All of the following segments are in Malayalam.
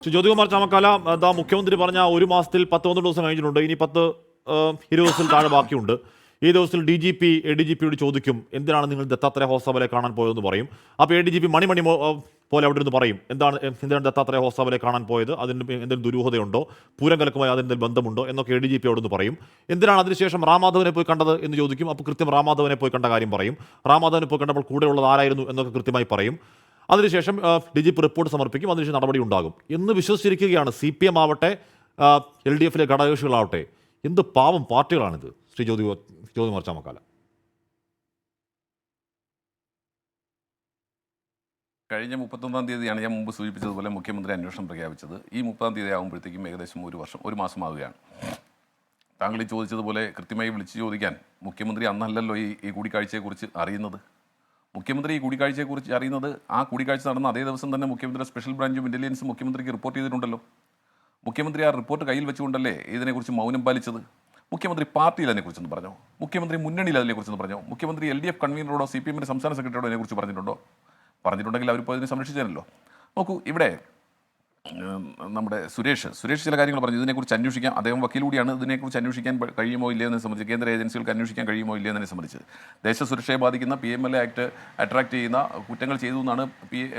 ശ്രീ ജ്യോതികുമാർ ചാമക്കാല, എന്താ മുഖ്യമന്ത്രി പറഞ്ഞ ഒരു മാസത്തിൽ 10-12 ദിവസം കഴിഞ്ഞിട്ടുണ്ട്. ഇനി 10-20 ദിവസത്തിൽ താഴെ ബാക്കിയുണ്ട്. ഈ ദിവസത്തിൽ DGP ADGPയോട് ചോദിക്കും, എന്തിനാണ് നിങ്ങൾ ദത്താത്രേയ ഹോസ്പിറ്റലെ കാണാൻ പോയതെന്ന് പറയും. അപ്പോൾ ADGP മണി പോലെ അവിടെ നിന്ന് പറയും, എന്തിനാണ് ദത്താത്രേയ ഹോസ്പിറ്റലെ കാണാൻ പോയത്, അതിന് എന്തെങ്കിലും ദുരൂഹതയുണ്ടോ, പൂരം കലക്കുമായി അതിന് ബന്ധമുണ്ടോ എന്നൊക്കെ ADGP അവിടെ നിന്ന് പറയും. എന്തിനാണ് അതിനുശേഷം റാമാധവനെ പോയി കണ്ടത് എന്ന് ചോദിക്കും. അപ്പോൾ കൃത്യം റാമാധവനെ പോയി കണ്ട കാര്യം പറയും. റാമാധവനെ പോയി കണ്ടപ്പോൾ കൂടെയുള്ളത് ആരായിരുന്നു എന്നൊക്കെ കൃത്യമായി പറയും. അതിനുശേഷം DGP റിപ്പോർട്ട് സമർപ്പിക്കും. അതിനുശേഷം നടപടി ഉണ്ടാകും എന്ന് വിശ്വസിച്ചിരിക്കുകയാണ്. CPM ആവട്ടെ, LDFലെ ഘടകകക്ഷികളാവട്ടെ. എന്ത് പാവം പാർട്ടികളാണിത് ശ്രീ ജ്യോതികുമാർ ചാമക്കാല. കഴിഞ്ഞ 31-ാം തീയതിയാണ് ഞാൻ മുമ്പ് സൂചിപ്പിച്ചതുപോലെ മുഖ്യമന്ത്രി അന്വേഷണം പ്രഖ്യാപിച്ചത്. ഈ 30-ാം തീയതി ആകുമ്പോഴത്തേക്കും ഏകദേശം ഒരു മാസമാവുകയാണ്. താങ്കൾ ഈ ചോദിച്ചതുപോലെ കൃത്യമായി വിളിച്ചു ചോദിക്കാൻ മുഖ്യമന്ത്രി അന്നല്ലല്ലോ ഈ കൂടിക്കാഴ്ചയെക്കുറിച്ച് അറിയുന്നത്. മുഖ്യമന്ത്രി ഈ കൂടിക്കാഴ്ചയെക്കുറിച്ച് അറിയുന്നത് ആ കൂടിക്കാഴ്ച നടന്ന അതേ ദിവസം തന്നെ മുഖ്യമന്ത്രിയുടെ സ്പെഷ്യൽ ബ്രാഞ്ചും ഇൻ്റലിജൻസും മുഖ്യമന്ത്രിക്ക് റിപ്പോർട്ട് ചെയ്തിട്ടുണ്ടല്ലോ. മുഖ്യമന്ത്രി ആ റിപ്പോർട്ട് കയ്യിൽ വെച്ചുകൊണ്ടല്ലേ ഇതിനെക്കുറിച്ച് മൗനം പാലിച്ചത്. മുഖ്യമന്ത്രി പാർട്ടിയിൽ അതിനെക്കുറിച്ചൊന്ന് പറഞ്ഞോ? മുഖ്യമന്ത്രി മുന്നണിയിൽ അതിനെക്കുറിച്ചൊന്ന് പറഞ്ഞോ? മുഖ്യമന്ത്രി LDF കൺവീനറോടോ CPMന്റെ സംസ്ഥാന സെക്രട്ടറിയോടോ അതിനെക്കുറിച്ച് പറഞ്ഞിട്ടുണ്ടോ? പറഞ്ഞിട്ടുണ്ടെങ്കിൽ അവരിപ്പോൾ അതിനെ സംരക്ഷിച്ചാണല്ലോ. നോക്കൂ, ഇവിടെ നമ്മുടെ സുരേഷ് ചില കാര്യങ്ങൾ പറഞ്ഞു. ഇതിനെക്കുറിച്ച് അന്വേഷിക്കാം, അദ്ദേഹം വക്കീൽ കൂടിയാണ്. ഇതിനെക്കുറിച്ച് അന്വേഷിക്കാൻ കഴിയുമോ ഇല്ലയോ എന്നതിനെ സംബന്ധിച്ച്, കേന്ദ്ര ഏജൻസികൾക്ക് അന്വേഷിക്കാൻ കഴിയുമോ ഇല്ലയോ എന്നതിനെ സംബന്ധിച്ച്, ദേശസുരക്ഷയെ ബാധിക്കുന്ന PMLA ആക്ട് അട്രാക്ട് ചെയ്യുന്ന കുറ്റങ്ങൾ ചെയ്തു എന്നാണ്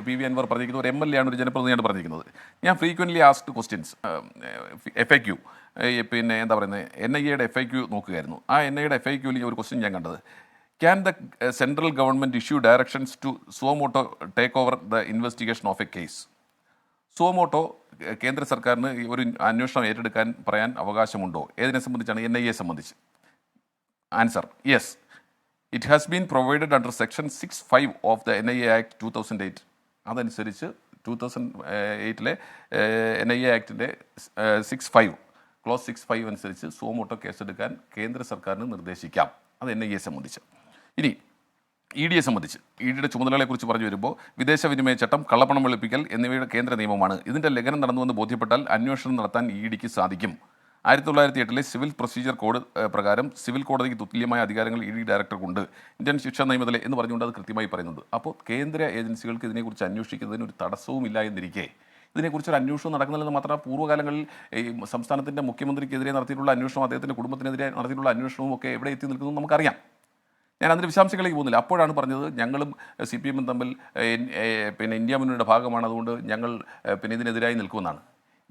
PV അൻവർ പറഞ്ഞിരിക്കുന്നത്. ഒരു MLA ആണ്, ഒരു ജനപ്രതിനിധിയാണ് പറഞ്ഞിരിക്കുന്നത്. ഞാൻ ഫ്രീക്വൻ്റ്ലി ആസ്ക്ഡ് ക്വസ്റ്റ്യൻസ് FAQ, പിന്നെ എന്താ പറയുന്നത്, NIAയുടെ FAQ നോക്കുകയായിരുന്നു. ആ NIAയുടെ FAQയിൽ ഒരു ക്വസ്റ്റ്യൻ ഞാൻ കണ്ടത്, can the central government issue directions to suo motu take over the investigation of a case. Suo motu കേന്ദ്ര സർക്കാരിന് ഒരു അന്വേഷണം ഏറ്റെടുക്കാൻ പറയാൻ അവകാശമുണ്ടോ? ഏതിനെ സംബന്ധിച്ചാണ്? NIA സംബന്ധിച്ച്. Answer: yes, it has been provided under section 6(5) of the NIA act 2008. അതനുസരിച്ച് 2008-ലെ NIA ആക്ടിൻ്റെ 6(5) ക്ലോസ് 6(5) അനുസരിച്ച് സുവമോട്ടോ കേസെടുക്കാൻ കേന്ദ്ര സർക്കാരിന് നിർദ്ദേശിക്കാം. അത് NIA സംബന്ധിച്ച്. ഇനി EDയെ സംബന്ധിച്ച്, EDയുടെ ചുമതലകളെക്കുറിച്ച് പറഞ്ഞു വരുമ്പോൾ, വിദേശവിനിമയ ചട്ടം, കള്ളപ്പണം വെളുപ്പിക്കൽ എന്നിവയുടെ കേന്ദ്ര നിയമമാണ്. ഇതിൻ്റെ ലംഘനം നടന്നുവെന്ന് ബോധ്യപ്പെട്ടാൽ അന്വേഷണം നടത്താൻ EDക്ക് സാധിക്കും. 1908-ലെ സിവിൽ പ്രൊസീജിയർ കോഡ് പ്രകാരം സിവിൽ കോടതിക്ക് തുല്യമായ അധികാരങ്ങൾ ED ഡയറക്ടർക്കുണ്ട്. ഇന്ത്യൻ ശിക്ഷാ നിയമത്തിലെ എന്ന് പറഞ്ഞുകൊണ്ട് അത് കൃത്യമായി പറയുന്നുണ്ട്. അപ്പോൾ കേന്ദ്ര ഏജൻസികൾക്ക് ഇതിനെക്കുറിച്ച് അന്വേഷിക്കുന്നതിന് ഒരു തടസ്സവും ഇല്ല എന്നിരിക്കെ ഇതിനെക്കുറിച്ചൊരു അന്വേഷണം നടക്കുന്നില്ലെന്ന് മാത്രമല്ല, പൂർവ്വകാലങ്ങളിൽ ഈ സംസ്ഥാനത്തിൻ്റെ മുഖ്യമന്ത്രിക്കെതിരെ നടത്തിയിട്ടുള്ള അന്വേഷണം, അദ്ദേഹത്തിൻ്റെ കുടുംബത്തിനെതിരെ നടത്തിയിട്ടുള്ള അന്വേഷണവും ഒക്കെ എവിടെ എത്തി നിൽക്കുന്നു നമുക്കറിയാം. ഞാൻ അതിൻ്റെ വിശദാംശങ്ങളിലേക്ക് പോകുന്നില്ല. അപ്പോഴാണ് പറഞ്ഞത്, ഞങ്ങളും CPM-ഉം തമ്മിൽ പിന്നെ ഇന്ത്യ മുന്നണിയുടെ ഭാഗമാണ്, അതുകൊണ്ട് ഞങ്ങൾ പിന്നെ ഇതിനെതിരായി നിൽക്കുമെന്നാണ്.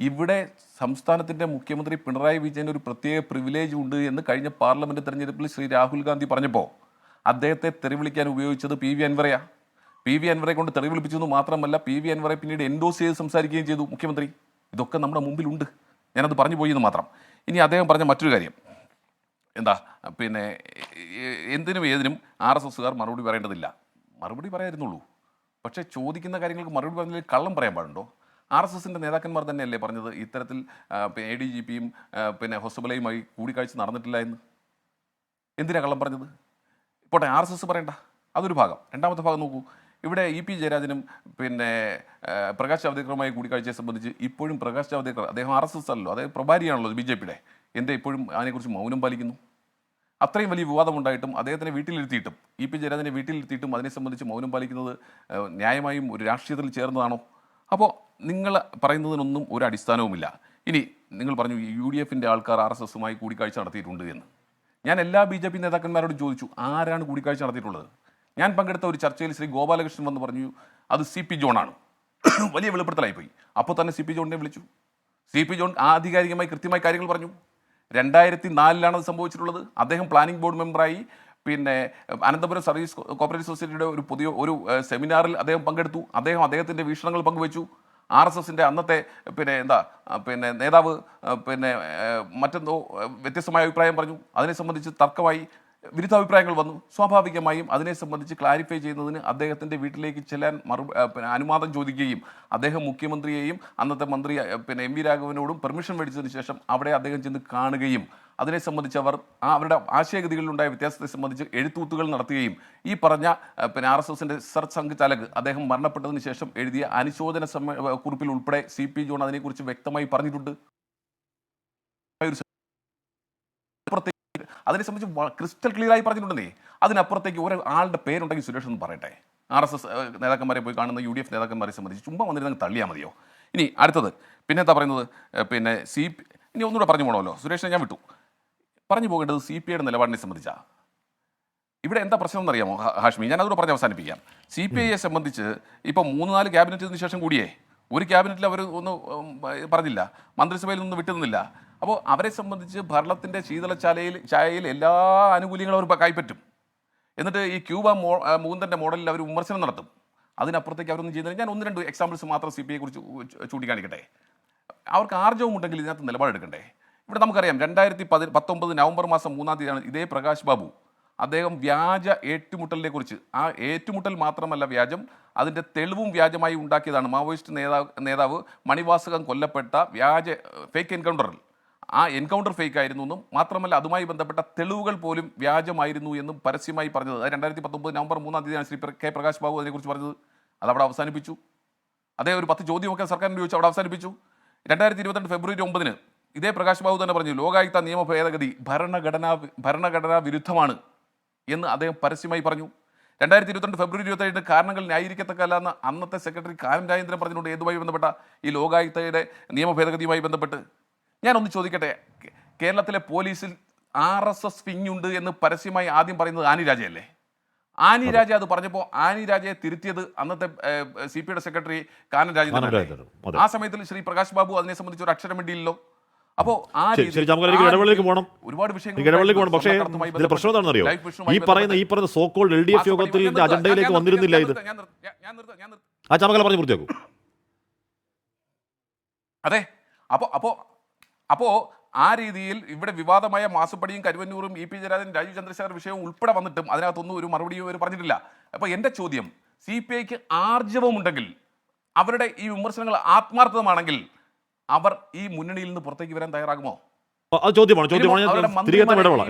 ഇവിടെ സംസ്ഥാനത്തിൻ്റെ മുഖ്യമന്ത്രി പിണറായി വിജയന് ഒരു പ്രത്യേക പ്രിവിലേജ് ഉണ്ട് എന്ന് കഴിഞ്ഞ പാർലമെൻറ്റ് തെരഞ്ഞെടുപ്പിൽ ശ്രീ രാഹുൽ ഗാന്ധി പറഞ്ഞപ്പോൾ അദ്ദേഹത്തെ തെറിവിളിക്കാൻ ഉപയോഗിച്ചത് PV അൻവറയാണ്. PV അൻവറെ കൊണ്ട് തെറി വിളിപ്പിച്ചെന്ന് മാത്രമല്ല, PV അൻവറെ പിന്നീട് എൻഡോസ് ചെയ്ത് സംസാരിക്കുകയും ചെയ്തു മുഖ്യമന്ത്രി. ഇതൊക്കെ നമ്മുടെ മുമ്പിലുണ്ട്, ഞാനത് പറഞ്ഞു പോയി എന്ന് മാത്രം. ഇനി അദ്ദേഹം പറഞ്ഞ മറ്റൊരു കാര്യം എന്താ, പിന്നെ എന്തിനും ഏതിനും RSSകാർ മറുപടി പറയേണ്ടതില്ല. മറുപടി പറയായിരുന്നുള്ളൂ, പക്ഷേ ചോദിക്കുന്ന കാര്യങ്ങൾക്ക് മറുപടി പറഞ്ഞാൽ കള്ളം പറയാൻ പാടുണ്ടോ? RSSൻ്റെ നേതാക്കന്മാർ തന്നെയല്ലേ പറഞ്ഞത് ഇത്തരത്തിൽ ADGPയും പിന്നെ ഹൊസബലയുമായി കൂടിക്കാഴ്ച നടന്നിട്ടില്ല എന്ന്. എന്തിനാണ് കള്ളം പറഞ്ഞത്? പോട്ടെ, RSS പറയണ്ട, അതൊരു ഭാഗം. രണ്ടാമത്തെ ഭാഗം നോക്കൂ, ഇവിടെ EP ജയരാജനും പിന്നെ പ്രകാശ് ജാവ്ദേക്കറുമായി കൂടിക്കാഴ്ചയെ സംബന്ധിച്ച് ഇപ്പോഴും പ്രകാശ് ജാവ്ദേക്കർ, അദ്ദേഹം RSS അല്ലല്ലോ, അദ്ദേഹം പ്രഭാരിയാണല്ലോ BJPയുടെ, എന്താ ഇപ്പോഴും അതിനെക്കുറിച്ച് മൗനം പാലിക്കുന്നു? അത്രയും വലിയ വിവാദമുണ്ടായിട്ടും അദ്ദേഹത്തിനെ വീട്ടിലിരുത്തിയിട്ടും EP ജയരാജനെ വീട്ടിലിരുത്തിയിട്ടും അതിനെ സംബന്ധിച്ച് മൗനം പാലിക്കുന്നത് ന്യായമായും ഒരു രാഷ്ട്രീയത്തിൽ ചേർന്നതാണോ? അപ്പോൾ നിങ്ങൾ പറയുന്നതിനൊന്നും ഒരു അടിസ്ഥാനവുമില്ല. ഇനി നിങ്ങൾ പറഞ്ഞു UDFൻ്റെ ആൾക്കാർ RSSുമായി കൂടിക്കാഴ്ച നടത്തിയിട്ടുണ്ട് എന്ന്. ഞാൻ എല്ലാ BJP നേതാക്കന്മാരോടും ചോദിച്ചു, ആരാണ് കൂടിക്കാഴ്ച നടത്തിയിട്ടുള്ളത്? ഞാൻ പങ്കെടുത്ത ഒരു ചർച്ചയിൽ ശ്രീ ഗോപാലകൃഷ്ണൻ വന്ന് പറഞ്ഞു, അത് CP ജോണാണ്. വലിയ വെളിപ്പെടുത്തലായിപ്പോയി. അപ്പോൾ തന്നെ CP ജോണിനെ വിളിച്ചു. CP ജോൺ ആധികാരികമായി കൃത്യമായി കാര്യങ്ങൾ പറഞ്ഞു. 2004-ലാണ് അത് സംഭവിച്ചിട്ടുള്ളത്. അദ്ദേഹം പ്ലാനിംഗ് ബോർഡ് മെമ്പറായി. പിന്നെ അനന്തപുരം സർവീസ് കോപ്പറേറ്റീവ് സൊസൈറ്റിയുടെ ഒരു സെമിനാറിൽ അദ്ദേഹം പങ്കെടുത്തു. അദ്ദേഹത്തിൻ്റെ വീക്ഷണങ്ങൾ പങ്കുവച്ചു. RSSൻ്റെ അന്നത്തെ പിന്നെ നേതാവ് പിന്നെ മറ്റെന്തോ വ്യത്യസ്തമായ അഭിപ്രായം പറഞ്ഞു. അതിനെ സംബന്ധിച്ച് തർക്കമായി, വിരുദ്ധാഭിപ്രായങ്ങൾ വന്നു. സ്വാഭാവികമായും അതിനെ സംബന്ധിച്ച് ക്ലാരിഫൈ ചെയ്യുന്നതിന് അദ്ദേഹത്തിൻ്റെ വീട്ടിലേക്ക് ചെല്ലാൻ അനുവാദം ചോദിക്കുകയും അദ്ദേഹം മുഖ്യമന്ത്രിയെയും അന്നത്തെ മന്ത്രി പിന്നെ MV രാഘവനോടും പെർമിഷൻ മേടിച്ചതിന് ശേഷം അവിടെ അദ്ദേഹം ചെന്ന് കാണുകയും അതിനെ സംബന്ധിച്ച് അവരുടെ ആശയഗതികളിലുണ്ടായ വ്യത്യാസത്തെ സംബന്ധിച്ച് എഴുത്തുകുത്തുകൾ നടത്തുകയും ഈ പറഞ്ഞ പിന്നെ RSSൻ്റെ റിസർച്ച് സംഘചാലക് അദ്ദേഹം മരണപ്പെട്ടതിന് ശേഷം എഴുതിയ അനുശോചന കുറിപ്പിൽ ഉൾപ്പെടെ CP ജോൺ അതിനെക്കുറിച്ച് വ്യക്തമായി പറഞ്ഞിട്ടുണ്ട്. അതിനെ സംബന്ധിച്ച് ക്രിസ്റ്റൽ ക്ലിയറായി പറഞ്ഞിട്ടുണ്ടെന്നേ. അതിനപ്പുറത്തേക്ക് ഒരാളുടെ പേരുണ്ടെങ്കിൽ സുരേഷ് എന്ന് പറയട്ടെ. RSS നേതാക്കന്മാരെ പോയി കാണുന്ന UDF നേതാക്കന്മാരെ സംബന്ധിച്ച് ചുമ്മാ വന്നിരുന്നെങ്കിൽ തള്ളിയാൽ മതിയോ? ഇനി അടുത്തത് പിന്നെ എന്താ പറയുന്നത് പിന്നെ ഇനി ഒന്നുകൂടെ പറഞ്ഞു പോകണമല്ലോ, സുരേഷിനെ ഞാൻ വിട്ടു. പറഞ്ഞു പോകേണ്ടത് CPIയുടെ നിലപാടിനെ സംബന്ധിച്ചാണ്. ഇവിടെ എന്താ പ്രശ്നം എന്നറിയാമോ ഹാഷ്മി? ഞാൻ അതോടെ പറഞ്ഞ് അവസാനിപ്പിക്കാം. CPIയെ സംബന്ധിച്ച് ഇപ്പോൾ 3-4 ക്യാബിനറ്റിന് ശേഷം കൂടിയേ ഒരു ക്യാബിനറ്റിൽ അവർ ഒന്ന് പറഞ്ഞില്ല, മന്ത്രിസഭയിൽ നിന്ന് വിട്ടുനിന്നില്ല. അപ്പോൾ അവരെ സംബന്ധിച്ച് ഭരണത്തിൻ്റെ ചായയിൽ എല്ലാ ആനുകൂല്യങ്ങളും അവർ കൈപ്പറ്റും. എന്നിട്ട് ഈ ക്യൂബ മൂന്തൻ്റെ മോഡലിൽ അവർ വിമർശനം നടത്തും. അതിനപ്പുറത്തേക്ക് അവരൊന്നും ചെയ്യുന്നില്ല. ഞാൻ 1-2 എക്സാമ്പിൾസ് മാത്രം CPIയെ കുറിച്ച് ചൂണ്ടിക്കാണിക്കട്ടെ. അവർക്ക് ആർജവം ഉണ്ടെങ്കിൽ ഇതിനകത്ത് നിലപാടെടുക്കണ്ടേ? ഇവിടെ നമുക്കറിയാം 2019 നവംബർ മാസം 3-ാം തീയതിയാണ് ഇതേ പ്രകാശ് ബാബു അദ്ദേഹം വ്യാജ ഏറ്റുമുട്ടലിനെ കുറിച്ച്, ആ ഏറ്റുമുട്ടൽ മാത്രമല്ല വ്യാജം, അതിൻ്റെ തെളിവും വ്യാജമായി ഉണ്ടാക്കിയതാണ്. മാവോയിസ്റ്റ് നേതാവ് മണിവാസകം കൊല്ലപ്പെട്ട വ്യാജ ഫേക്ക് എൻകൗണ്ടറിൽ ആ എൻകൗണ്ടർ ഫേക്ക് ആയിരുന്നു എന്നും മാത്രമല്ല അതുമായി ബന്ധപ്പെട്ട തെളിവുകൾ പോലും വ്യാജമായിരുന്നു എന്നും പരസ്യമായി പറഞ്ഞത്. അത് 2019 നവംബർ 3-ാം തീയതിയാണ് ശ്രീ K. പ്രകാശ് ബാബു അതിനെക്കുറിച്ച് പറഞ്ഞത്. അതവിടെ അവസാനിപ്പിച്ചു. അതേ ഒരു 10 ചോദ്യമൊക്കെ സർക്കാരിന് ചോദിച്ചു, അവിടെ അവസാനിപ്പിച്ചു. 2022 ഫെബ്രുവരി 9-ന് ഇതേ പ്രകാശ് ബാബു തന്നെ പറഞ്ഞു ലോകായുക്ത നിയമ ഭേദഗതി ഭരണഘടനാ വിരുദ്ധമാണ് എന്ന് അദ്ദേഹം പരസ്യമായി പറഞ്ഞു. 2022 ഫെബ്രുവരി 27 കാരണങ്ങൾ ന്യായീകരിക്കത്തക്കല്ലെന്ന് അന്നത്തെ സെക്രട്ടറി കാനം രാജേന്ദ്രൻ പറഞ്ഞിട്ടുണ്ട്. ഏതുമായി ബന്ധപ്പെട്ട ഈ ലോകായുക്തയുടെ നിയമ ഭേദഗതിയുമായി ബന്ധപ്പെട്ട്. ഞാനൊന്ന് ചോദിക്കട്ടെ, കേരളത്തിലെ പോലീസിൽ RSS വിങ്ങുണ്ട് എന്ന് പരസ്യമായി ആദ്യം പറയുന്നത് ആനി രാജയല്ലേ? ആനി രാജ അത് പറഞ്ഞപ്പോൾ ആനി രാജയെ തിരുത്തിയത് അന്നത്തെ CPIയുടെ സെക്രട്ടറി കാനം രാജേന്ദ്രൻ. ആ സമയത്തിൽ ശ്രീ പ്രകാശ് ബാബു അതിനെ സംബന്ധിച്ച് ഒരു അക്ഷരം വേണ്ടിയില്ലല്ലോ. അപ്പോൾ ഇടവേളയിലേക്ക് പോകണം, ഒരുപാട് വിഷയങ്ങൾ. പക്ഷേ ഇതിന്റെ പ്രശ്നം എന്താണെന്നറിയോ? ഈ പറയുന്ന സോക്കോൾ LDF യോഗത്തിൽ അജണ്ടയിലേക്ക് വന്നിരുന്നില്ല ഇത്. ആ ചമകല പറഞ്ഞു പൂർത്തിയാക്കൂ. അതെ, അപ്പോൾ ആ രീതിയിൽ ഇവിടെ വിവാദമായ മാസപ്പടിയും കരുവന്നൂറും EP ജയരാജൻ രാജീവ് ചന്ദ്രശേഖർ വിഷയവും ഉൾപ്പെടെ വന്നിട്ടും അതിനകത്തൊന്നും ഒരു മറുപടിയോ അവർ പറഞ്ഞിട്ടില്ല. അപ്പോൾ എൻ്റെ ചോദ്യം, CPIക്ക് ആർജവമുണ്ടെങ്കിൽ, അവരുടെ ഈ വിമർശനങ്ങൾ ആത്മാർത്ഥമാണെങ്കിൽ അവർ ഈ മുന്നണിയിൽ നിന്ന് പുറത്തേക്ക് വരാൻ തയ്യാറാകുമോ? ചോദ്യമാണ്. തിരികെ ഇടവേള.